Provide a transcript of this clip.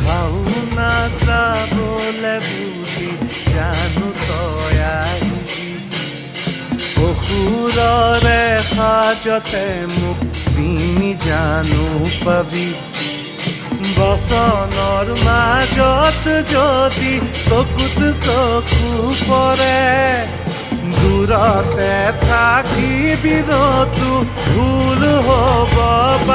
ভাওনা চাবলে বুলি জানো তই আহিবি, অসুৰৰে সাজতে মোক চিনি জানো পাবি। বচনৰ মাজত যদি চকুত চকু পৰে, দূৰতে থাকি বিৰতো ভুল হ'ব